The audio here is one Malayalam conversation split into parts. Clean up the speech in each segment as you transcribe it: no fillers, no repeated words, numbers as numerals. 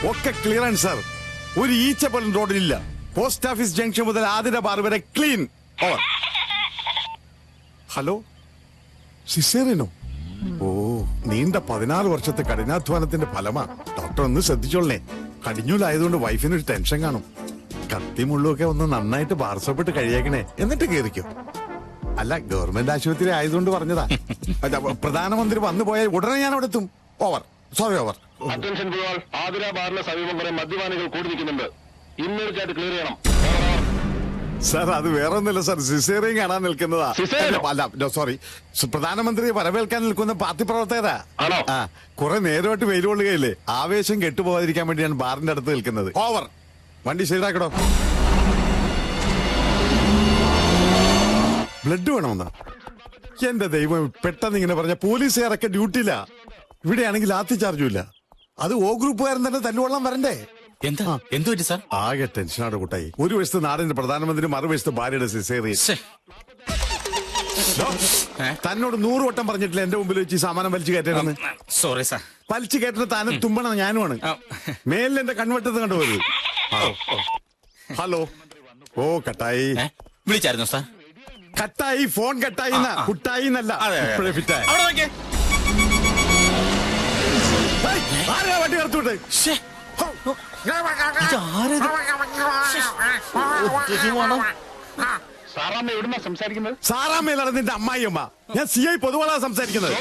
ഒക്കെ ക്ലിയറൻസ് സാർ. ഒരു ഈച്ച പോലും റോഡിലില്ല. പോസ്റ്റ് ഓഫീസ് ജംഗ്ഷൻ മുതൽ ആതിര ബാർ വരെ ക്ലീൻ. ഓവർ. ഹലോ, സിസേറിയനോ? ഓ, നീണ്ട 16 വർഷത്തെ കഠിനാധ്വാനത്തിന്റെ ഫലമാ. ഡോക്ടർ ഒന്ന് ശ്രദ്ധിച്ചോളേ. കടിഞ്ഞൂലായതുകൊണ്ട് വൈഫിനൊരു ടെൻഷൻ കാണും. കത്തിമുള്ളൊക്കെ ഒന്ന് നന്നായിട്ട് ബാർസപ്പെട്ട് കഴിയേക്കണേ, എന്നിട്ട് കേറിക്കോ. അല്ല, ഗവൺമെന്റ് ആശുപത്രി ആയതുകൊണ്ട് പറഞ്ഞതാ. പ്രധാനമന്ത്രി വന്നു പോയാൽ ഉടനെ ഞാൻ അവിടെ എത്തും. ഓവർ. Sorry, over. അറ്റൻഷൻ പോയാൽ ആതിര ബാറിന് സമീപം കുറെ മദ്യപാനികൾ കൂടി നിൽക്കുന്നുണ്ട്. ഇന്നൊരു ക്ലിയർ ചെയ്യണം. സാർ, അത് വേറെ ഒന്നുമില്ല സാർ, സിസേറിയൻ കാണാൻ നിൽക്കുന്നതാ. അല്ല, സോറി, പ്രധാനമന്ത്രിയെ വരവേൽക്കാൻ നിൽക്കുന്ന പാർട്ടി പ്രവർത്തകരാ. ആ, കുറെ നേരമായിട്ട് വെയിൽ കൊള്ളുകയില്ലേ, ആവേശം കെട്ടുപോകാതിരിക്കാൻ വേണ്ടിയാണ് ബാറിന്റെ അടുത്ത് നിൽക്കുന്നത്. ഓവർ. വണ്ടി ശരിയാക്കടോ. ബ്ലഡ് വേണമെന്നാ? എന്റെ ദൈവം, പെട്ടെന്ന് ഇങ്ങനെ പറഞ്ഞ പോലീസുകാരൊക്കെ ഡ്യൂട്ടിയില്ല. ഇവിടെയാണെങ്കിൽ ലാത്തി ചാർജും ഇല്ല. അത് ഓ ഗ്രൂപ്പുകാരൻ തന്നെ തല്ലുകൊള്ളാൻ വരണ്ടേ? എന്തു പറ്റി സാർ? ആകെ ടെൻഷനാണ് കൂട്ടായി. ഒരു വശത്ത് നാടിന്റെ പ്രധാനമന്ത്രി, മറുവശത്ത് ഭാര്യയുടെ സിസേറിയൻ. തന്നോട് 100 വട്ടം പറഞ്ഞിട്ടില്ല എന്റെ മുമ്പിൽ വെച്ച് ഈ സാമാനം വലിച്ചു കയറ്റണമെന്ന്. Sorry sir. വലിച്ചു കയറ്റുന്ന താനെ തുമ്പണം ഞാനുമാണ്. മേലിൽ എന്റെ കൺവെട്ടത്ത് കണ്ടുപോയത്. ഹലോ. ഓ, കട്ടായി. വിളിച്ചായിരുന്നു സാർ? കട്ടായി, ഫോൺ കട്ടായി. കുട്ടായി എന്നല്ല, ഇപ്പോഴേ ഫിറ്റായി. ആരാ വണ്ടി കടത്തുവിട്ടെ? സാറാമ്മയിലാണ് നിന്റെ അമ്മായിയമ്മ. ഞാൻ CI പൊതുവാളാ സംസാരിക്കുന്നത്.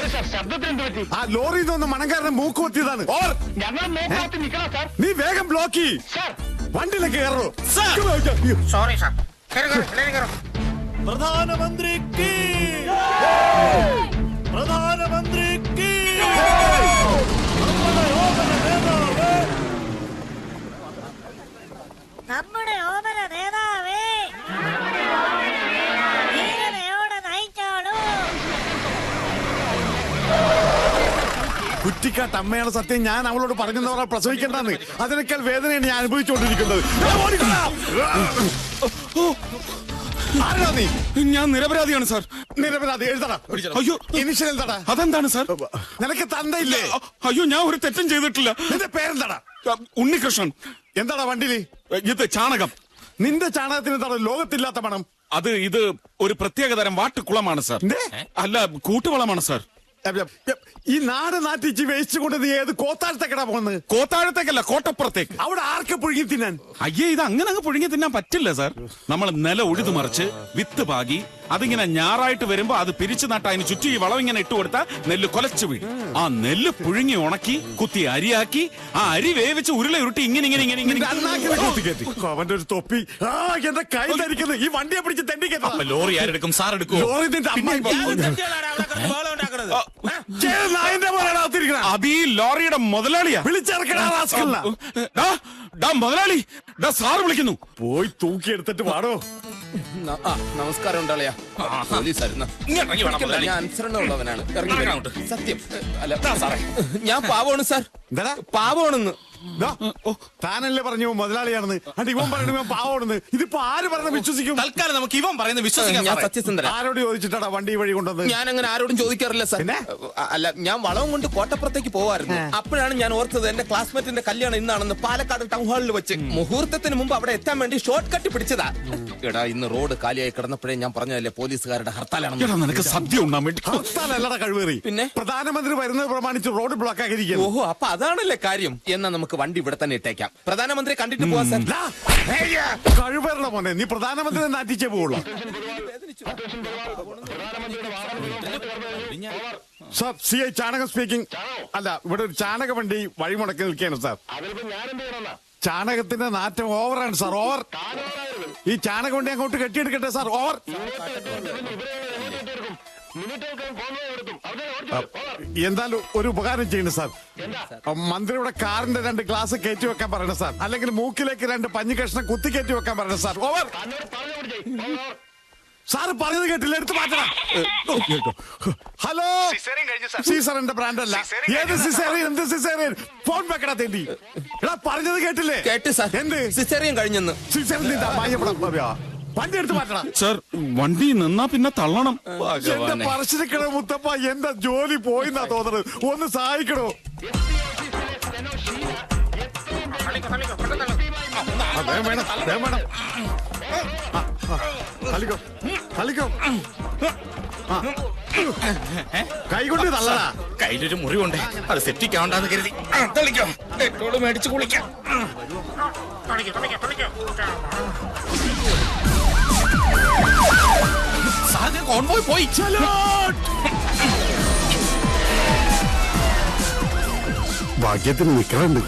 ആ ലോറിയിൽ നിന്ന് മണങ്കാരനെ മൂക്ക് കൊത്തിയതാണ്. നീ വേഗം ബ്ലോക്ക് ചെയ്യ്. വണ്ടിയിലേക്ക് കയറോ. Sorry sir. പ്രധാനമന്ത്രിക്ക് പ്രധാനമന്ത്രിക്ക് നമ്മുടെ ഓമന നേതാവേ, ധീരതയോടെ നയിച്ചോളൂ. കുറ്റിക്കാട്ട് അമ്മയാണ് സത്യം. ഞാൻ അവളോട് പറഞ്ഞെന്ന് പറഞ്ഞാൽ പ്രസവിക്കേണ്ടെന്ന്. അതിനേക്കാൾ വേദനയാണ് ഞാൻ അനുഭവിച്ചുകൊണ്ടിരിക്കുന്നത്. ആരാ നീ? ഞാൻ നിരപരാധിയാണ് സാർ. നിരപരാധി എഴുതടാ. അയ്യോ, ഇനിഷ്യൽ എന്താടാ? അതെന്താണ് സാർ? നിനക്ക് തന്തയില്ലേ? അയ്യോ, ഞാൻ ഒരു തെറ്റും ചെയ്തിട്ടില്ല. നിന്റെ പേരെന്താടാ? ഉണ്ണികൃഷ്ണൻ. എന്താടാ വണ്ടിയില്? ഇത് ചാണകം. നിന്റെ ചാണകത്തിന് എന്താണ് ലോകത്തില്ലാത്ത മണം? ഇത് ഒരു പ്രത്യേകതരം വാട്ടുകുളമാണ് സാർ. അല്ല, കൂട്ടുവളമാണ് സാർ. ഈ നാട് നാട്ടിച്ച് വേസ്റ്റ് കൊണ്ട് നീ ഏത് കോത്താഴത്തേക്കടാ പോകുന്നത്? കോത്താഴത്തേക്കല്ല, കോട്ടപ്പുറത്തേക്ക്. അവിടെ ആർക്ക് പുഴുങ്ങി തിന്നാൻ? അയ്യേ, ഇത് അങ്ങനെ അങ്ങ് പുഴുങ്ങി തിന്നാൻ പറ്റില്ല സാർ. നമ്മൾ നില ഉഴുതു മറിച്ച് വിത്ത് പാകി അതിങ്ങനെ ഞാറായിട്ട് വരുമ്പോ അത് പിരിച്ചു നട്ട അതിന് ചുറ്റും ഈ വളം ഇങ്ങനെ ഇട്ട് കൊടുത്താൽ നെല്ല് കൊലച്ചു വീഴും. ആ നെല്ല് പുഴുങ്ങി ഉണക്കി കുത്തി അരിയാക്കി ആ അരി വേവിച്ച് ഉരുള ഉരുട്ടി ഇങ്ങനെ ഇങ്ങനെ ഇങ്ങനെ ഇങ്ങനെ അവന്റെ ഒരു തൊപ്പി. എന്റെ കൈ ധരിക്കുന്നത്. ഈ വണ്ടിയെ പിടിച്ച് തെണ്ടിക്കോ. ലോറി ആരെടുക്കും? സാർ എടുക്കും. ലോറി നിന്റെ അത് ഈ ലോറിയുടെ മുതലാളിയാ. വിളിച്ചിറക്കണ മുതലാളി, സാർ വിളിക്കുന്നു. പോയി തൂക്കിയെടുത്തിട്ട് പാടോ. നമസ്കാരം ഉണ്ടാളിയാ. പോലീസായിരുന്നു. ഞാൻ അനുസരണമുള്ളവനാണ്. സത്യം. അല്ല, ഞാൻ പാവമാണ് സാർ. പാവമാണെന്ന് താനല്ലേ പറഞ്ഞു മുതലാളിയാണെന്ന്. അണ്ട് ഇവൻ പറയുന്നത് ഇവൻ പാവമാണെന്ന്. ഇതിപ്പോ ആര് പറഞ്ഞ വിശ്വസിക്കും? തൽക്കാലം നമുക്ക് ഇവൻ പറയുന്നത് വിശ്വസിക്കാം. ഞാൻ സത്യസന്ധന. ആരോട് ചോദിച്ചിട്ടാ വണ്ടി വഴി കൊണ്ടുവന്നത്? ഞാൻ അങ്ങനെ ആരോടും ചോദിക്കാറില്ല സാർ. അല്ല, ഞാൻ വളവും കൊണ്ട് കോട്ടപ്പുറത്തേക്ക് പോവായിരുന്നു. അപ്പോഴാണ് ഞാൻ ഓർത്തത് എന്റെ ക്ലാസ്മേറ്റിന്റെ കല്യാണം ഇന്നാണെന്ന്. പാലക്കാട് ടൗൺ ഹാളിൽ വെച്ച് മുഹൂർത്തത്തിന് മുമ്പ് അവിടെ എത്താൻ വേണ്ടി ഷോർട്ട് കട്ട് പിടിച്ചതാ. എടാ, ഇന്ന് റോഡ് കാലിയായി കിടന്നപ്പോഴേ ഞാൻ പറഞ്ഞതല്ലേ പോലീസുകാരുടെ ഹർത്താലാണ്. നിനക്ക് സദ്യ ഉണ്ടാൻ വേണ്ടി. ഹർത്താലല്ലടാ കഴിവേറി. പിന്നെ പ്രധാനമന്ത്രി വരുന്നത് പ്രമാണിച്ച് റോഡ് ബ്ലോക്ക് ആക്കിയിരിക്കുന്നു. ഓഹോ, അപ്പൊ അതാണല്ലേ കാര്യം. എന്നാ നമുക്ക് വണ്ടി ഇവിടെ തന്നെ ഇട്ടേക്കാം. പ്രധാനമന്ത്രി കണ്ടിട്ട് പോവാ സാർ. കഴിവേറണ മോനെ, നീ പ്രധാനമന്ത്രി നാട്ടിച്ചേ പോവുള്ളൂ. സാർ, CI ചാണകം സ്പീക്കിംഗ്. അല്ല, ഇവിടെ ഒരു ചാണക വണ്ടി വഴിമുടക്കി നിൽക്കുകയാണ് സാർ. ചാണകത്തിന്റെ നാറ്റം ഓവറാണ് സാർ. ഓവർ. ഈ ചാണക വണ്ടി അങ്ങോട്ട് കെട്ടിയെടുക്കട്ടെ സാർ. ഓവർ. എന്തായാലും ഒരു ഉപകാരം ചെയ്യണം സാർ. മന്ത്രിയുടെ കാറിന്റെ 2 ഗ്ലാസ് കയറ്റി വെക്കാൻ പറയണം സാർ. അല്ലെങ്കിൽ മൂക്കിലേക്ക് 2 പഞ്ഞി കഷ്ണം കുത്തി കയറ്റി വെക്കാൻ പറയണം സാർ. ഓവർ. സാറ് പറഞ്ഞത് കേട്ടില്ല, എടുത്ത് മാറ്റണം. ഹലോ, സീസറിന്റെ ബ്രാൻഡ് അല്ല. ഏത് സിസേറിയൻ? എന്ത് സിസേറിയൻ? ഫോൺ വെക്കടാ തേണ്ടി. എടാ, പറഞ്ഞത് കേട്ടില്ലേ? കേട്ട് സാർ. എന്ത് സിസേറിയൻ കഴിഞ്ഞെന്ന്? സിസേറിയൻ വണ്ടി എടുത്ത് മാറ്റണം സാർ. വണ്ടി നിന്നാ പിന്നെ തള്ളണം. എന്റെ പറശ്ശിനിക്കട മുത്തപ്പ, എന്റെ ജോലി പോയിന്നാ തോന്നുന്നത്. ഒന്ന് സഹായിക്കണോ? വേണം. കളിക്കോ കളിക്കോ. കൈകൊണ്ട് തള്ളടാ. കയ്യിലൊരു മുറിവുണ്ട്, അത് സെപ്റ്റിക് ആവണ്ടെന്ന് കരുതി തളിക്കോ. പെട്രോള് മേടിച്ച് കുളിക്കാം. സാറിന് കോൺവോയ് പോയി. ഭാഗ്യത്തിന് നിക്കറുണ്ട്.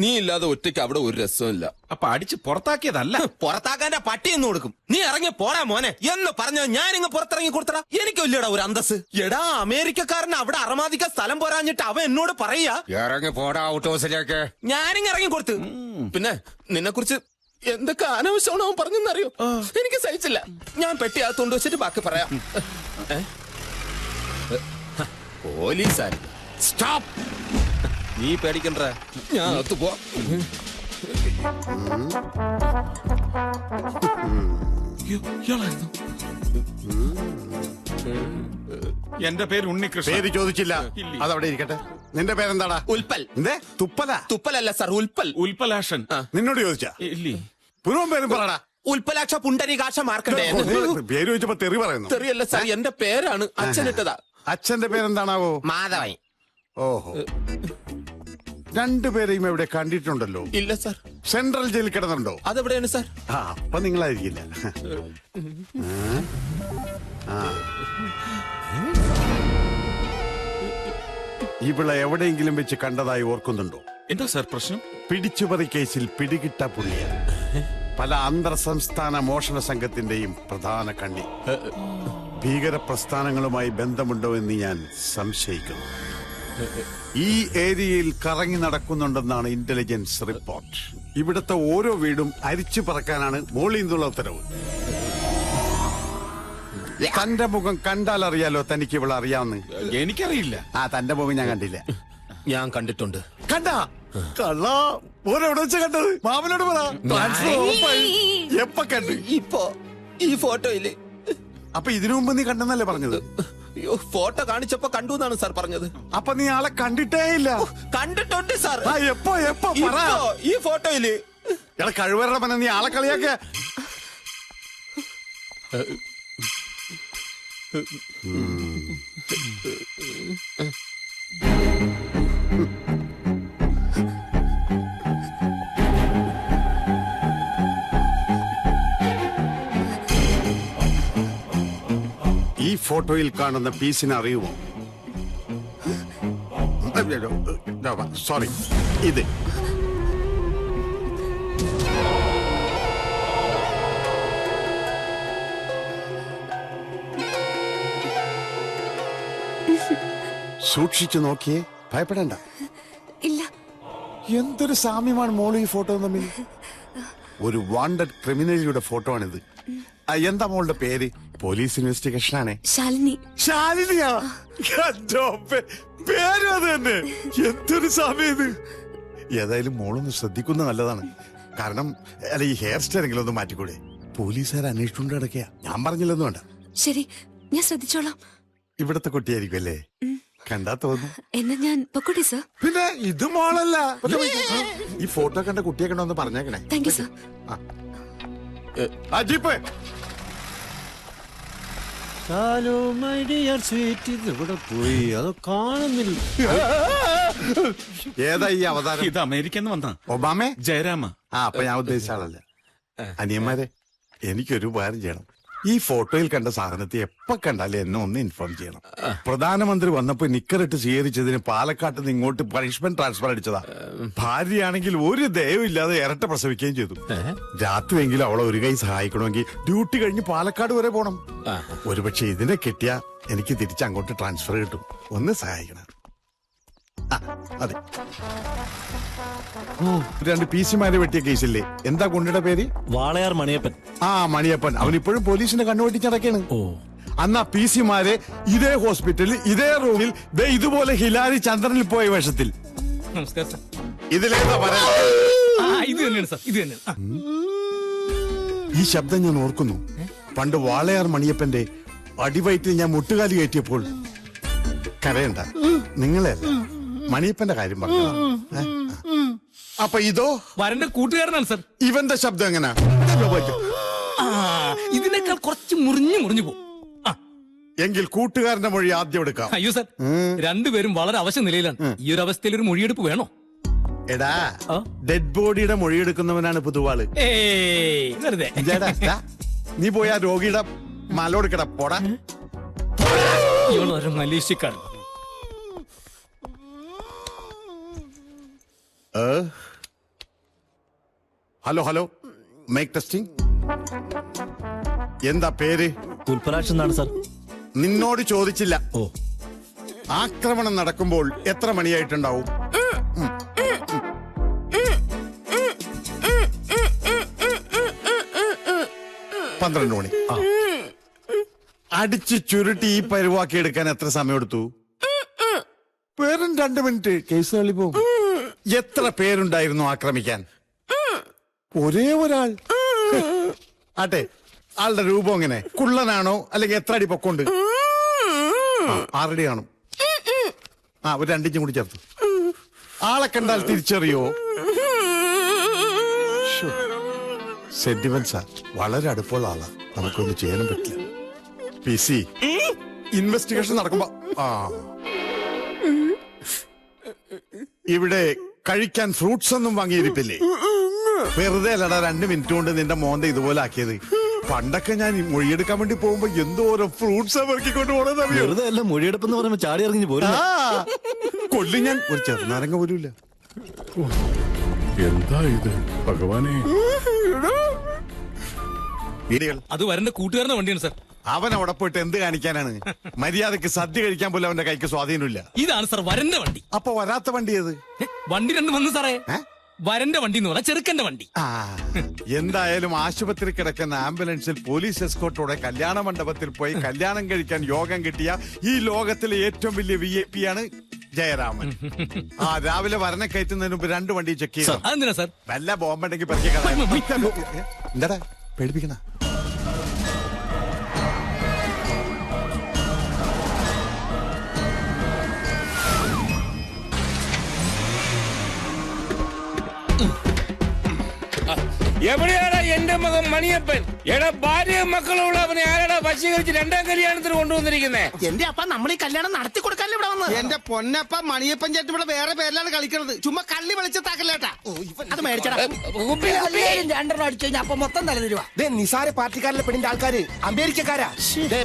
നീ ഇല്ലാതെ ഒറ്റയ്ക്ക് അവിടെ ഒരു രസമില്ല. അപ്പൊ അടിച്ച് പുറത്താക്കിയതല്ല. പുറത്താക്കാന്റെ പട്ടി എന്ന് കൊടുക്കും. നീ ഇറങ്ങി പോടാ മോനെ എന്ന് പറഞ്ഞോ. ഞാൻ ഇങ്ങ് പുറത്തിറങ്ങി കൊടുത്തടാ. എനിക്കില്ലടാ ഒരു അന്തസ്. എടാ അമേരിക്കക്കാരന് അവിടെ അറമാദിക്കാൻ സ്ഥലം പോരാഞ്ഞിട്ട് അവൻ എന്നോട് പറയാ ഇറങ്ങി പോടാ ഔട്ട് ഹൗസിലേക്ക്. ഞാനിങ്ങ് ഇറങ്ങി കൊടുത്ത്. പിന്നെ നിന്നെ കുറിച്ച് എന്തൊക്കെ അനാവശ്യമാണോ അവൻ പറഞ്ഞെന്നറിയോ? എനിക്ക് സഹിച്ചില്ല. ഞാൻ പെട്ടി അകത്തോണ്ട് വെച്ചിട്ട് ബാക്കി പറയാം. പോലീസാരി സ്റ്റോപ്പ്. നീ പേടിക്കണ്ട, ഞാൻ അകത്ത് പോ. എന്റെ പേര് ഉണ്ണികൃഷ്ണൻ. പേര് ചോദിച്ചില്ല, അതവിടെ ഇരിക്കട്ടെ. നിന്റെ പേരെന്താടാ? ഉൽപ്പൽ. എന്തേ തുപ്പല? തുപ്പലല്ല സാർ, ഉൽപ്പൽ. ഉൽപ്പലാഷൻ. നിന്നോട് ചോദിച്ചാ? ഇല്ലേ. പുനവും പേരും പറടാ. ഉൽപ്പലാക്ഷ പുണ്ടരീകാക്ഷ മാർക്കണ്ടേ. പേര് ചോദിച്ചപ്പോ തെറി പറയുന്നു. തെറിയല്ല സാർ, എന്റെ പേരാണ്. അച്ഛനിട്ടതാ. അച്ഛന്റെ പേരെന്താണാവോ? മാധവൻ. ഓഹോ, രണ്ടുപേരെയും എവിടെ കണ്ടിട്ടുണ്ടല്ലോ. ഇല്ല സാർ. സെൻട്രൽ ജയിലിൽ കിടന്നുണ്ടോ? അതെവിടെയാണ് സാർ? ആ, അപ്പൊ നിങ്ങളായിരിക്കില്ല. ഇവിടെ എവിടെയെങ്കിലും വെച്ച് കണ്ടതായി ഓർക്കുന്നുണ്ടോ? എന്താ സാർ പ്രശ്നം? പിടിച്ചുപറി കേസിൽ പിടികിട്ട പുള്ളിയ. പല അന്തർ സംസ്ഥാന മോഷണ സംഘത്തിന്റെയും പ്രധാന കണ്ണി. ഭീകര പ്രസ്ഥാനങ്ങളുമായി ബന്ധമുണ്ടോ എന്ന് ഞാൻ സംശയിക്കുന്നു. ഈ ഏരിയയിൽ കറങ്ങി നടക്കുന്നുണ്ടെന്നാണ് ഇന്റലിജൻസ് റിപ്പോർട്ട്. ഇവിടുത്തെ ഓരോ വീടും അരിച്ചു പറക്കാനാണ് മോളിൽ നിന്നുള്ള ഉത്തരവ്. തന്റെ മുഖം കണ്ടാൽ അറിയാലോ തനിക്ക് ഇവിടെ അറിയാവുന്ന. എനിക്കറിയില്ല. തന്റെ മുഖം ഞാൻ കണ്ടില്ല. ഞാൻ കണ്ടിട്ടുണ്ട്. കണ്ടാ കള്ള ഓരെവിടെ വെച്ച കണ്ടത്? മാമനോട് പറ. എപ്പ കണ്ട്? ഇപ്പോ ഈ ഫോട്ടോയില്. അപ്പൊ ഇതിനു മുമ്പ് നീ കണ്ടെന്നല്ലേ പറഞ്ഞത്? അയ്യോ, ഫോട്ടോ കാണിച്ചപ്പോ കണ്ടു എന്നാണ് സാർ പറഞ്ഞത്. അപ്പൊ നീ ആളെ കണ്ടിട്ടേ ഇല്ല? കണ്ടിട്ടുണ്ട് സാർ. എപ്പോ എപ്പോ പറ. ഈ ഫോട്ടോയില്. എടാ കഴിവരുടെ മന, നീ ആളെ കളിയാക്ക. ഈ ഫോട്ടോയിൽ കാണുന്ന പീസിനെ അറിയുമോ? സോറി, ഇത് സൂക്ഷിച്ചു നോക്കിയേ, ഭയപ്പെടണ്ട. ഇല്ല. എന്തൊരു സാമ്യമാണ് മോള് ഈ ഫോട്ടോ തമ്മിൽ. ഒരു വാണ്ടഡ് ക്രിമിനലിയുടെ ഫോട്ടോ ആണിത്. എന്താ മോളുടെ പേര്? പോലീസ് ഇൻവെസ്റ്റിഗേഷൻ ആണ്. ശാലിനി. ശാലിനിയാ? പേരും അത് തന്നെ. എന്തൊരു സാമ്യം ഇത്. ഏതായാലും മോളൊന്ന് ശ്രദ്ധിക്കുന്നത് നല്ലതാണ്. കാരണം അല്ല, ഈ ഹെയർ സ്റ്റൈലെങ്കിലും ഒന്ന് മാറ്റിക്കൂടെ? പോലീസുകാർ അന്വേഷിച്ചുകൊണ്ട് കിടക്കുക. ഞാൻ പറഞ്ഞില്ലെന്ന് വേണ്ട. ശരി, ഞാൻ ശ്രദ്ധിച്ചോളാം. ഇവിടത്തെ കുട്ടിയായിരിക്കും അല്ലേ? കണ്ടാ തോന്നുന്നു. എന്നാ ഞാൻ പൊക്കോട്ടെ സർ. പിന്നെ ഇത് മോളല്ല. ഈ ഫോട്ടോ കണ്ട കുട്ടിയെ കണ്ടോന്ന് പറഞ്ഞേക്കണേ. Thank you sir. ജീപ്പ് ഇവിടെ പോയി അത് കാണുന്നില്ല. ഏതാ ഈ അവതാരം? ഇത് അമേരിക്കന്ന് വന്ന ഒബാമേ? ജയരാമ. അപ്പൊ ഞാൻ ഉദ്ദേശിച്ച ആളല്ല. അനിയന്മാരെ, എനിക്കൊരു ഉപകാരം ചെയ്യണം. ഈ ഫോട്ടോയിൽ കണ്ട സാധനത്തെ എപ്പോ കണ്ടാലും എന്നെ ഒന്ന് ഇൻഫോം ചെയ്യണം. പ്രധാനമന്ത്രി വന്നപ്പോ നിക്കറിട്ട് സ്വീകരിച്ചതിന് പാലക്കാട്ട് നിന്ന് ഇങ്ങോട്ട് പണിഷ്മെന്റ് ട്രാൻസ്ഫർ അടിച്ചതാ. ഭാര്യയാണെങ്കിൽ ഒരു ദയവില്ലാതെ ഇരട്ട പ്രസവിക്കുകയും ചെയ്തു. രാത്രിയെങ്കിലും അവളെ ഒരു കൈ സഹായിക്കണമെങ്കിൽ ഡ്യൂട്ടി കഴിഞ്ഞ് പാലക്കാട് വരെ പോണം. ഒരുപക്ഷെ ഇതിനെ കിട്ടിയാ എനിക്ക് തിരിച്ച് അങ്ങോട്ട് ട്രാൻസ്ഫർ കിട്ടും. ഒന്ന് സഹായിക്കണം. അതെ. രണ്ട് പീസിമാരെ വെട്ടിയ കേസില്ലേ, എന്താ ഗുണ്ടയുടെ പേര്? വാളയാർ മണിയപ്പൻ. മണിയപ്പൻ. അവനിപ്പോഴും പോലീസിന്റെ കണ്ണുവെട്ടിച്ചടക്കാണ്. അന്ന് പീസിമാരെ ഇതേ ഹോസ്പിറ്റലിൽ ഇതേ റൂമിൽ ഇതുപോലെ ഹിലാരി ചന്ദ്രനിൽ പോയ വേഷത്തിൽ. നമസ്കാരം സാർ. ഇതിലേതാ പറയാ? ഇത് തന്നെയാണ് സാർ, ഇത് തന്നെ. ഈ ശബ്ദം ഞാൻ ഓർക്കുന്നു. പണ്ട് വാളയാർ മണിയപ്പന്റെ അടിവയറ്റിൽ ഞാൻ മുട്ടുകാലി കയറ്റിയപ്പോൾ. കരയണ്ട, നിങ്ങളെ മണിയപ്പന്റെ കാര്യം പറഞ്ഞു. അപ്പൊ ഇതോ വരന്റെ കൂട്ടുകാരനാണ് സർ. ഇവന്റെ ശബ്ദം എങ്ങനാ? ആ, ഇതിനേക്കാൾ കുറച്ച് മുറിഞ്ഞു പോകും. എങ്കിൽ കൂട്ടുകാരന്റെ മൊഴി ആദ്യം എടുക്കാം. അയ്യോ സർ, രണ്ടുപേരും വളരെ അവശ നിലയിലാണ്. ഈ ഒരു അവസ്ഥയിൽ ഒരു മൊഴിയെടുപ്പ് വേണോ? എടാ, ഡെഡ് ബോഡിയുടെ മൊഴിയെടുക്കുന്നവനാണ് പുതുവാള്. ഏയ് വെറുതെ. നീ പോയി ആ രോഗിയുടെ മലോടുക്കട പോടാ. ഇവളൊരു മലേഷ്യക്കാരൻ. Hello hello, make testing. എന്താ പേര്? പുൽപ്പരാക്ഷൻ എന്നാണ് സാർ. നിന്നോട് ചോദിച്ചില്ല. ഓ, ആക്രമണം നടക്കുമ്പോൾ എത്ര മണിയായിട്ടുണ്ടാവും? പന്ത്രണ്ട് മണി. അടിച്ച് ചുരുട്ടി ഈ പരുവാക്കി എടുക്കാൻ എത്ര സമയം എടുത്തു? വെറും 2 മിനിറ്റ്. കേസ് തള്ളി പോകും. എത്ര പേരുണ്ടായിരുന്നു ആക്രമിക്കാൻ? ഒരേ ഒരാൾ. ആട്ടെ, ആളുടെ രൂപം എങ്ങനെ? കുള്ളനാണോ അല്ലെങ്കിൽ എത്ര അടി പൊക്കമുണ്ട്? 6 അടി കാണും. ഒരു 2 ഇഞ്ചും കൂടി ചേർത്തു. ആളെ കണ്ടാൽ തിരിച്ചറിയോ? സെന്റിമെന്റ്സാ. വളരെ അടുപ്പമുള്ള ആളാ. നമുക്കൊന്നും ചെയ്യാനും പറ്റില്ല. PC ഇൻവെസ്റ്റിഗേഷൻ നടക്കുമ്പോ ഇവിടെ കഴിക്കാൻ ഫ്രൂട്ട്സ് ഒന്നും വാങ്ങിയിരിപ്പില്ലേ? വെറുതെ അല്ലടാ 2 മിനിറ്റ് കൊണ്ട് നിന്റെ മോന്ത ഇതുപോലെ ആക്കിയത്. പണ്ടൊക്കെ ഞാൻ മൊഴിയെടുക്കാൻ വേണ്ടി പോകുമ്പോ എന്തോരോ ഫ്രൂട്ട്സ് പെറുക്കിക്കൊണ്ട് പോണെന്ന് അറിയോ? വെറുതെ അല്ല, മൊഴിയെടുപ്പെന്ന് പറയുമ്പോ ചാടി ഇറങ്ങി പോരും. കൊല്ലി ഞാൻ ഒരു ചെറുനാരങ്ങ പോലുമില്ല. എന്താ ഇത് ഭഗവാനെ? അത് വരന്റെ കൂട്ടുകാരന്റെ വണ്ടിയാണ് സർ. അവൻ അവിടെ പോയിട്ട് എന്ത് കാണിക്കാനാണ്? മര്യാദക്ക് സദ്യ കഴിക്കാൻ പോലും അവന്റെ കൈക്ക് സ്വാധീനമില്ല. ഇതാണ് സർ വരന്റെ വണ്ടി. അപ്പൊ വരാത്ത വണ്ടി ഏത്? വണ്ടി രണ്ടും വന്നു സാറേ. വരന്റെ വണ്ടി എന്ന് പറഞ്ഞാൽ ചെറുക്കന്റെ വണ്ടി. എന്തായാലും ആശുപത്രി കിടക്കുന്ന ആംബുലൻസിൽ പോലീസ് എസ്കോർട്ടോടെ കല്യാണ മണ്ഡപത്തിൽ പോയി കല്യാണം കഴിക്കാൻ യോഗം കിട്ടിയ ഈ ലോകത്തിലെ ഏറ്റവും വലിയ VIP ആണ് ജയരാമൻ. രാവിലെ വരനെ കയറ്റുന്നതിന് മുമ്പ് 2 വണ്ടി ചെക്ക് ചെയ്തു. അതെന്തിനാ സർ? വല്ല ബോംബുണ്ടെങ്കിൽ പെറുക്കി എന്താടാ പേടിപ്പിക്കണ? എവിടെയാണ് എന്റെ മകൻ മണിയപ്പൻ? എടാ, ഭാര്യയും മക്കളുള്ള അവനെ ആരാടാ വശീകരിച്ച് 2ാം കല്യാണത്തിന് കൊണ്ടുവന്നിരിക്കുന്നേ? എന്റെ അപ്പ നമ്മൾ ഈ കല്യാണം നടത്തി കൊടുക്കാനല്ലേ ഇവിടെ വന്നത്? എന്റെ പൊന്നപ്പ മണിയപ്പൻ ചേട്ടൻ ഇവിടെ വേറെ പേരിലാണ് കളിക്കുന്നത്. ചുമ്മാ കള്ളി വെളിച്ചത്താക്കല്ലേട്ടാ. അത് മേടിച്ചടാ. 2 അടിച്ചു കഴിഞ്ഞാൽ അപ്പൊ മൊത്തം തല തരുവാ. നിസാര പാർട്ടിക്കാരിലെ പെണ്ണിന്റെ ആൾക്കാര് അമേരിക്കക്കാരാ.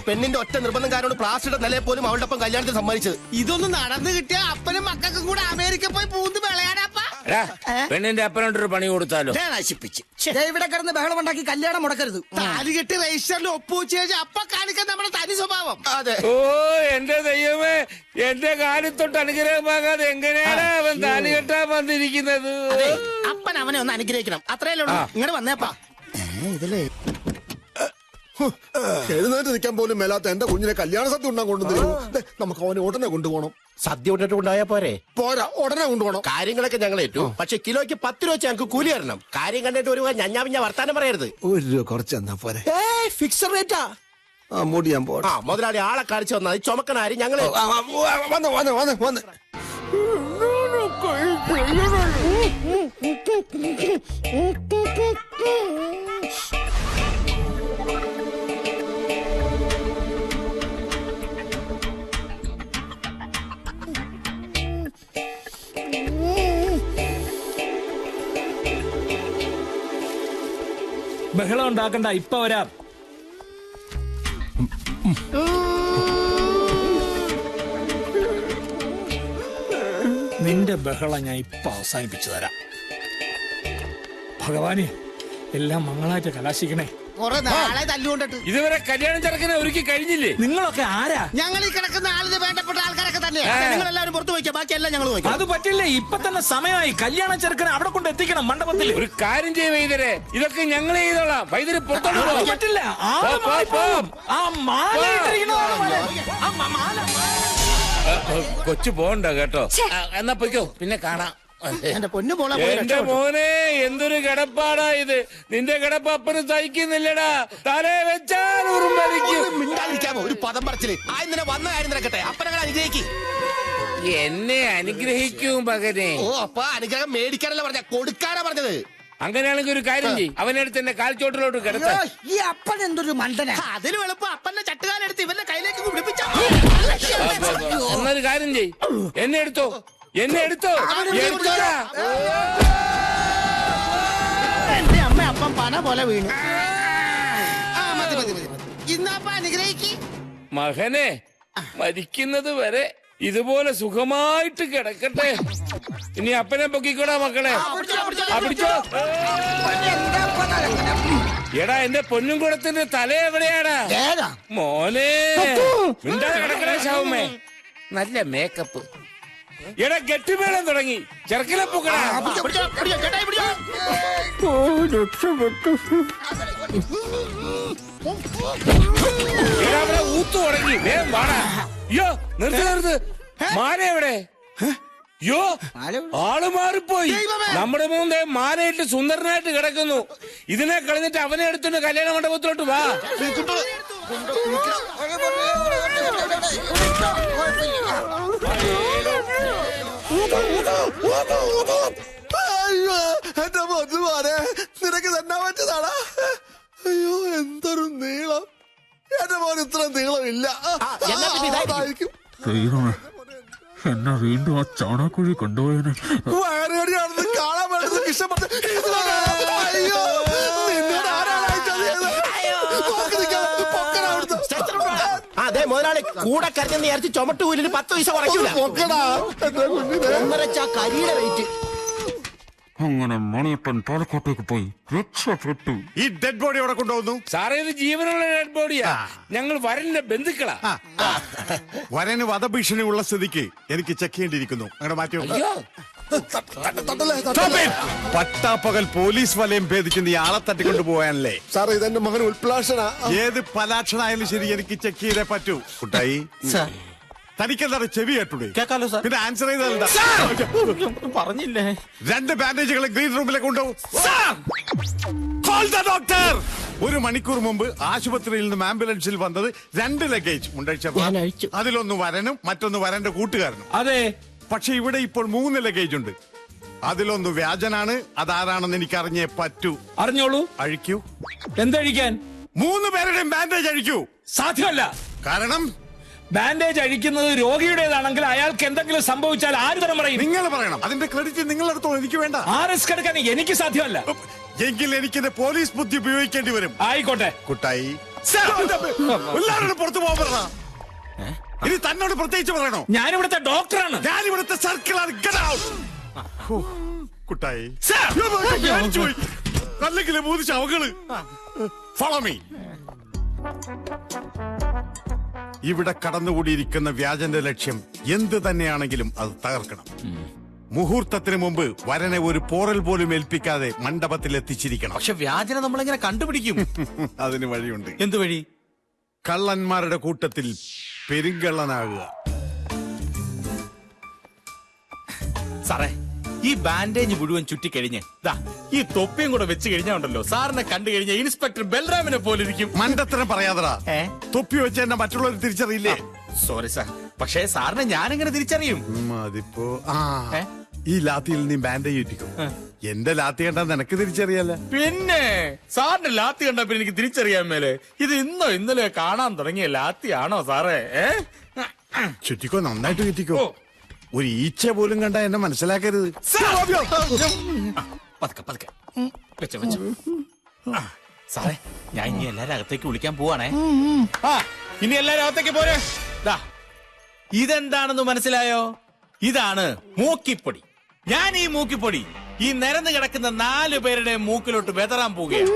പെണ്ണിന്റെ ഒറ്റ നിർബന്ധക്കാരോട് പ്ലാസ്റ്റിയുടെ നിലയെ പോലും അവളുടെ ഒപ്പം കല്യാണത്തിന് സമ്മതിച്ചത്. ഇതൊന്നും നടന്നു കിട്ടിയ അപ്പനും മക്കൾക്കും കൂടെ അമേരിക്ക പോയി പൂന്ത് വിളയാനപ്പ. പെണ്ണിന്റെ അപ്പനോട്ടൊരു പണി കൊടുത്താലോ? നശിപ്പിച്ച് ഇവിടെ കിടന്ന് ബഹളം ഉണ്ടാക്കി കല്യാണം മുടക്കരുത്. താലി കെട്ടി രജിസ്റ്ററിൽ ഒപ്പുവെച്ച് കഴിഞ്ഞാൽ അപ്പ കാണിക്കാൻ നമ്മുടെ തനി സ്വഭാവം. അതെ. ഓ എന്റെ ദൈവമേ, എന്റെ കാലിൽ തൊട്ട് അനുഗ്രഹമാകാതെ എങ്ങനെയാണ് അവൻ താലി കെട്ടാൻ വന്നിരിക്കുന്നത്? അപ്പൻ അവനെ ഒന്ന് അനുഗ്രഹിക്കണം. അത്രയല്ലേ ഉള്ളൂ. ഇങ്ങോട്ട് വന്നേപ്പാ. ഇതിലേ എഴുന്നേറ്റ് നിൽക്കാൻ പോലും മേലാത്ത എന്റെ കുഞ്ഞിനെ കല്യാണ സദ്യ ഉണ്ടാൻ കൊണ്ടുവന്നു. നമുക്ക് അവനെ ഉടനെ കൊണ്ടുപോകണം. സദ്യ ഉടനെ കൊണ്ടായാ പോരെ? പോരാ, ഉടനെ കൊണ്ടുപോകണം. കാര്യങ്ങളൊക്കെ ഞങ്ങൾ ഏറ്റു. പക്ഷെ കിലോയ്ക്ക് 10 രൂപ വെച്ച് ഞങ്ങൾക്ക് കൂലി തരണം. കാര്യം കണ്ടിട്ട് ഒരു ഞഞ്ഞാ വർത്താനം പറയരുത്. 1 രൂപ കുറച്ച് തന്നാ പോരെ? ഫിക്സഡ് റേറ്റാ. മൂടി ഞാൻ പോരാ. മുതലാളി ആളെ കാണിച്ചു വന്നാൽ ചുമക്കണാരി ഞങ്ങള് വന്ന് ബഹളം ഉണ്ടാക്കണ്ട, ഇപ്പൊ വരാം. നിന്റെ ബഹളം ഞാൻ ഇപ്പൊ അവസാനിപ്പിച്ചു തരാം. ഭഗവാനെ, എല്ലാം മംഗളായിട്ട് കലാശിക്കണേ. കുറെ നാളെ തല്ലുകൊണ്ടിട്ട് ഇതുവരെ കല്യാണം ചെറുക്കനെ ഒരുക്കി കഴിഞ്ഞില്ലേ? നിങ്ങളൊക്കെ ആരാ? ഞങ്ങൾ ഈ കിടക്കുന്ന ആളിന് വേണ്ടപ്പെട്ട ആൾക്കാരൊക്കെ തന്നെയാണ്. നിങ്ങൾ എല്ലാവരും പുറത്തു വയ്ക്കുക, ബാക്കിയെല്ലാം ഞങ്ങൾ നോക്കാം. അത് പറ്റില്ല. ഇപ്പൊ തന്നെ സമയമായി. കല്യാണ ചെറുക്കനെ അവിടെ കൊണ്ട് എത്തിക്കണം, മണ്ഡപത്തിൽ. ഒരു കാര്യം ചെയ്യ വൈദ്യരെ, ഇതൊക്കെ ഞങ്ങൾ ചെയ്തോളാം. വൈദ്യര് പുറത്തോട്ട് അത് പറ്റില്ല. ആള് മാറിപ്പോകും. ആ മാല ഇട്ടിരിക്കുന്ന ആള് മാല. ആ മാല. കൊച്ചു പോണ്ട കേട്ടോ. എന്നാ പൊയ്ക്കോ, പിന്നെ കാണാം. എന്റെ പൊന്നു പോളെ എന്റെ മോനെ, എന്തൊരു കിടപ്പാടാ ഇത്. നിന്റെ കിടപ്പ് അപ്പന് സഹിക്കുന്നില്ലടാ. തലേ വെച്ചാൽ ഉറുമ്പരിക്കും. മിണ്ടാതിരിക്കാമോ? ഒരു പദം പറച്ചില്. ആ ഇന്നലെ വന്ന കാര്യം നടക്കട്ടെ. അപ്പനങ്ങൾ അനുഗ്രഹിക്കും. എന്നെ അനുഗ്രഹിക്കൂ മകനെ. ഓ അപ്പൊ അനുഗ്രഹം മേടിക്കാനല്ല പറഞ്ഞ, കൊടുക്കാനാ പറഞ്ഞത്. അങ്ങനെയാണെങ്കിൽ ഒരു കാര്യം ചെയ്യും, അവനെടുത്ത് എന്നെ കാൽച്ചോട്ടിലോട്ട് കിടത്ത. ഈ അപ്പൻ എന്തൊരു മണ്ടന. അതിലും എളുപ്പം അപ്പന്റെ ചട്ടുകാലെടുത്ത് ഇവന്റെ കയ്യിലേക്ക് പിടിപ്പിച്ച. എന്നൊരു കാര്യം ചെയ്, എന്നെ എടുത്തോ, എന്നെ എടുത്തോ, എടുത്തോടാ. എന്റെ അമ്മ അപ്പം പന പോലെ വീണു. ഇന്നപ്പ അനുഗ്രഹിക്ക് മകനെ, മരിക്കുന്നത് വരെ ഇതുപോലെ സുഖമായിട്ട് കിടക്കട്ടെ. ഇനി അപ്പനെ പൊക്കിക്കോടാ മക്കളെ. പിടിച്ചോ. എടാ എന്റെ പൊന്നും കുടത്തിന്റെ തല എവിടെയാടാ മോനെ? മിണ്ടാതെ കിടക്കണേ ശവമേ. നല്ല മേക്കപ്പ്. എടാ ഗട്ടിമേളം തുടങ്ങി, ചെറുക്കിലെ പൊക്കടാ. എടാ അവിടെ ഊത്തു തുടങ്ങി, വേഗം വാടാ. അയ്യോ നിർത്ത്. മാല എവിടെ? യോ ആള് മാറിപ്പോയി. നമ്മുടെ മൂന്ന് മാലയിട്ട് സുന്ദരനായിട്ട് കിടക്കുന്നു. ഇതിനെ കളഞ്ഞിട്ട് അവനെ എടുത്തിട്ട് കല്യാണ മണ്ഡപത്തിലോട്ട് വാ. അയ്യോ എന്റെ പൊന്നുമാരെ, നിനക്ക് തന്നെ പറ്റതാടാ. അയ്യോ എന്തൊരു നീളം. എന്റെ മോൻ ഇത്ര നീളമില്ല. എന്നെ വീണ്ടും ആ ചാണാക്കുഴി കൊണ്ടുപോയതിന് വയറുകടിയാണെന്ന് കാണാൻ വേണ്ടത് ഇഷ്ടപ്പെട്ടു. അയ്യോ നിന്നോട് ആരാണ് അതെ മുതലാളി കൂടെ കരഞ്ഞെന്ന് വിചാരിച്ച് ചുമട്ടുകൂലിന് 10 പൈസ കുറയ്ക്കൂല. ഒന്നരച്ചാ കരിയുടെ വെയിറ്റ്. അങ്ങനെ മണിയപ്പൻ പാലക്കാട്ടേക്ക് പോയി രക്ഷപ്പെട്ടു. ഈ ഡെഡ് ബോഡി അവിടെ കൊണ്ടുപോകുന്നു. സാറേ ഇത് ജീവനുള്ള ഡെഡ് ബോഡിയാ. ഞങ്ങൾ വരന്റെ ബന്ധുക്കളാ. വരന് വധഭീഷണി ഉള്ള സ്ഥിതിക്ക് എനിക്ക് ചെക്ക് ചെയ്യേണ്ടിയിരിക്കുന്നു. അങ്ങനെ മാറ്റി അയ്യോ പട്ടാപ്പകൽ പോലീസ് വലയം ഭേദിക്കുന്ന ഈ ആളെ തട്ടിക്കൊണ്ടു പോകാനല്ലേ സാർ ഇതെന്റെ മകൻ ഉൽപ്ലാഷന. ഏത് പലാക്ഷനായാലും ശരി എനിക്ക് ചെക്ക് ചെയ്തേ പറ്റൂ. കുട്ടായി തനിക്കെന്താണ് ചെവി കേട്ടൂടെ? കേക്കാലോ സാർ. പിന്നെ ആൻസർ ചെയ്താൽ പറഞ്ഞില്ലേ? 2 ബാൻഡേജുകളെ ഗ്രീൻ റൂമിലേക്ക് കൊണ്ടുപോകും. ഡോക്ടർ 1 മണിക്കൂർ മുമ്പ് ആശുപത്രിയിൽ നിന്നും ആംബുലൻസിൽ വന്നത് 2 ലഗേജ് മുണ്ടഴിച്ച. അതിലൊന്ന് വരനും മറ്റൊന്ന് വരന്റെ കൂട്ടുകാരനും. അതെ. പക്ഷെ ഇവിടെ ഇപ്പോൾ 3 ലഗേജ് ഉണ്ട്. അതിലൊന്ന് വ്യാജനാണ്. അതാരാണെന്ന് എനിക്ക് അറിഞ്ഞേ പറ്റൂ. അറിഞ്ഞോളൂ. അഴിക്കൂ. എന്തഴിക്കാൻ? 3 പേരുടെയും ബാൻഡേജ് അഴിക്കൂ. സാധ്യമല്ല. കാരണം ബാൻഡേജ് അഴിക്കുന്നത് രോഗിയുടേതാണെങ്കിൽ അയാൾക്ക് എന്തെങ്കിലും സംഭവിച്ചാൽ ആര് തരം പറയും? നിങ്ങൾ പറയണം. അതിന്റെ ക്രെഡിറ്റ് നിങ്ങളെടുത്തോ, എനിക്ക് വേണ്ട. ആ റിസ്ക് എടുക്കാൻ എനിക്ക് സാധ്യമല്ല. എങ്കിൽ എനിക്കെന്റെ പോലീസ് ബുദ്ധി ഉപയോഗിക്കേണ്ടി വരും. ആയിക്കോട്ടെ. കുട്ടായി എല്ലാവരും പുറത്തു പോകാൻ പറഞ്ഞ. ഇനി തന്നോട് പ്രത്യേകിച്ച് പറയണോ? ഞാനിവിടുത്തെ ഡോക്ടറാണ്. ഞാനിവിടുത്തെ സർക്കിളാണ്. കുട്ടായി അല്ലെങ്കിൽ 3 ശവങ്ങള്. Follow me. ഇവിടെ കടന്നുകൂടിയിരിക്കുന്ന വ്യാജന്റെ ലക്ഷ്യം എന്ത് തന്നെയാണെങ്കിലും അത് തകർക്കണം. മുഹൂർത്തത്തിന് മുമ്പ് വരനെ ഒരു പോറൽ പോലും ഏൽപ്പിക്കാതെ മണ്ഡപത്തിൽ എത്തിച്ചിരിക്കണം. പക്ഷെ വ്യാജനെ നമ്മളെങ്ങനെ കണ്ടുപിടിക്കും? അതിന് വഴിയുണ്ട്. എന്ത് വഴി? കള്ളന്മാരുടെ കൂട്ടത്തിൽ പെരുങ്കള്ളനാകുക. സാറേ ഈ ബാൻഡേജ് മുഴുവൻ ചുറ്റിക്കഴിഞ്ഞ് ഈ തൊപ്പിയും കൂടെ വെച്ച് കഴിഞ്ഞാ ഉണ്ടല്ലോ, സാറിനെ കണ്ടു കഴിഞ്ഞ ഇൻസ്പെക്ടർ ബൽറാമിനെ പോലെ ഇരിക്കും. മണ്ടത്തരം പറയാതടാ. തൊപ്പി വെച്ച് എന്നെ മറ്റുള്ളവർ തിരിച്ചറിയില്ലേ? സോറി സാർ, പക്ഷേ സാറിനെ ഞാനെങ്ങനെ തിരിച്ചറിയും? അതിപ്പോ ഈ ലാത്തിയിൽ നീ ബാൻഡേജ് ഇട്ടിക്കും. എന്റെ ലാത്തി കണ്ടാ നിനക്ക് തിരിച്ചറിയാല. പിന്നെ സാറിന്റെ ലാത്തി കണ്ടപ്പോ എനിക്ക് തിരിച്ചറിയാൻ മേലെ ഇത് ഇന്നോ ഇന്നലെ കാണാൻ തുടങ്ങിയ ലാത്തിയാണോ സാറേ? ചുറ്റിക്കോ, നന്നായിട്ട് ചുറ്റിക്കോ. ഒരു ഈച്ച പോലും കണ്ട എന്നെ മനസ്സിലാക്കരുത്. പതുക്കെ പതുക്കെ വെച്ചോ വെച്ചോ. സാറേ ഞാൻ ഇനി എല്ലാരും അകത്തേക്ക് വിളിക്കാൻ പോവാണേ. ഇനി എല്ലാരും അകത്തേക്ക് പോരെ. ഇതെന്താണെന്ന് മനസ്സിലായോ? ഇതാണ് മൂക്കിപ്പൊടി. ഞാൻ ഈ മൂക്കിപ്പൊടി ഈ നിരന്ന് കിടക്കുന്ന 4 പേരുടെ മൂക്കിലോട്ട് വെതറാൻ പോവുകയാണ്.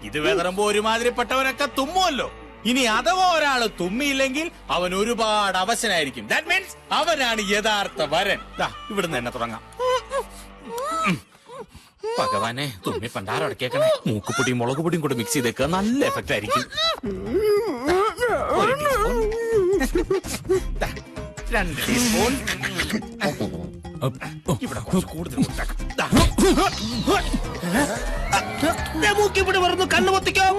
ഇത് വെതറുമ്പോ ഒരുമാതിരിപ്പെട്ടവനൊക്കെ തുമ്മുമല്ലോ. ഇനി അഥവാ ഒരാള് തുമ്മിയില്ലെങ്കിൽ അവൻ ഒരുപാട് അവശനായിരിക്കും. ദാറ്റ് മീൻസ് അവനാണ് യഥാർത്ഥ വരൻ. ഇവിടുന്ന് തന്നെ തുടങ്ങാം. ഭഗവാനെ, തുമ്മി പണ്ടാരടക്കേക്കണേ. മൂക്കുപൊടിയും മുളക് പൊടിയും കൂടെ മിക്സ് ചെയ്തേക്കുക, നല്ല എഫക്റ്റ് ആയിരിക്കും. 2 ടീസ്പൂൺ. ഇവിടെ കുറച്ച് കൂടുതൽ മൂക്കിപ്പൊടി പറഞ്ഞു കണ്ണു പൊത്തിക്കാം.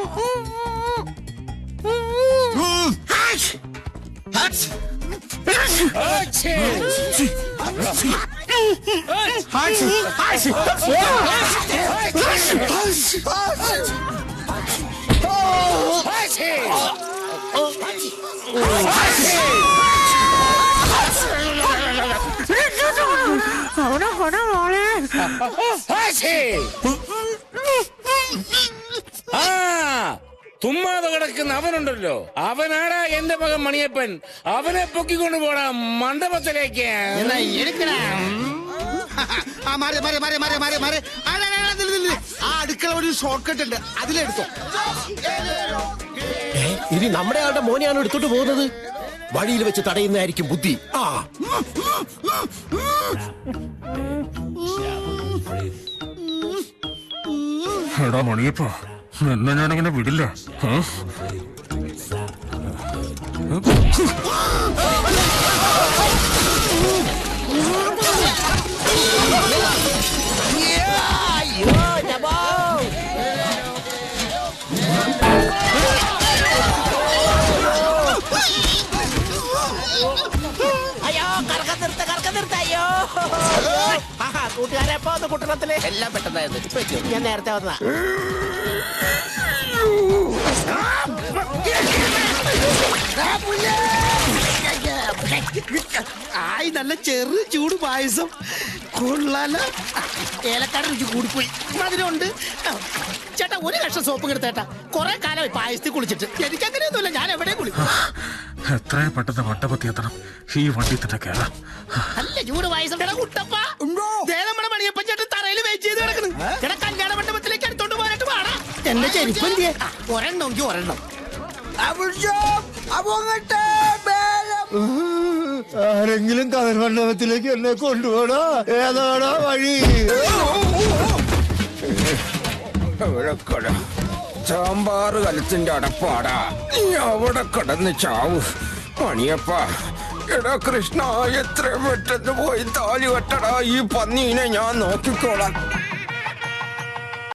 തുമ്മാതെ കിടക്കുന്ന അവനുണ്ടല്ലോ, അവനാടാ എന്റെ മകൻ മണിയപ്പൻ. അവനെ പൊക്കിക്കൊണ്ട് പോടാ മണ്ഡപത്തിലേക്ക്. ആ അടുക്കള ഒരു ഷോർട്ട് കട്ട് ഉണ്ട്, അതിലെടുത്തോ. ഇനി നമ്മുടെ ആളുടെ മോനെയാണ് എടുത്തോട്ട് പോകുന്നത്. വഴിയിൽ വെച്ച് തടയുന്നതായിരിക്കും ബുദ്ധി. ആ എടാ മണിയപ്പ, നിന്നെ ഞാനങ്ങനെ വിടില്ല. അയ്യോ, കറക്കം നിർത്ത. അയ്യോ കൂട്ടുകാരെ, എപ്പോ കുട്ടണത്തില് എല്ലാം പെട്ടെന്നായിരുന്നു. ഞാൻ നേരത്തെ വന്നതാ. ആയി നല്ല ചെറു ചൂട് പായസം കൊള്ളാല. ഏലക്കാട് രുചി കൂടിപ്പോയി. മധുരമുണ്ട്. ചേട്ടാ, ഒരു കഷ്ണം സോപ്പ് കിടത്തേട്ടാ. കുറെ കാലമായി പായസത്തിൽ കുളിച്ചിട്ട്. എനിക്ക് അങ്ങനെയൊന്നുമില്ല, ഞാൻ എവിടെ കുളിക്കും. എത്രയും പെട്ടെന്ന് മണ്ഡപത്തി എത്തണം. ഈ വണ്ടി തന്നെ കേറാം. നല്ല ചൂട് പായസം. കുട്ടപ്പ നമ്മുടെ മണിയപ്പൻ ചേട്ടൻ തറയിൽ വെയിറ്റ് ചെയ്ത് കിടക്കുന്നു. ചേട്ടാ, കല്യാണ മണ്ഡപത്തിലേക്ക് എടുത്തോണ്ട് പോകാനായിട്ട് പാടാ. എന്റെ ചെരുപ്പന്തിയെ ഒരെണ്ണമെങ്കിൽ ഒരെണ്ണം. ആരെങ്കിലും കതിർ മണ്ഡപത്തിലേക്ക് എന്നെ കൊണ്ടുപോടാ. ഏതാടാ വഴി? സാമ്പാറ് കലത്തിന്റെ അടപ്പാടാ. അവിടെ കടന്ന് ചാവ് മണിയപ്പ. എടാ കൃഷ്ണ, എത്ര പെട്ടെന്ന് പോയി താലി വെട്ടടാ. ഈ പന്നീനെ ഞാൻ നോക്കിക്കോളാം.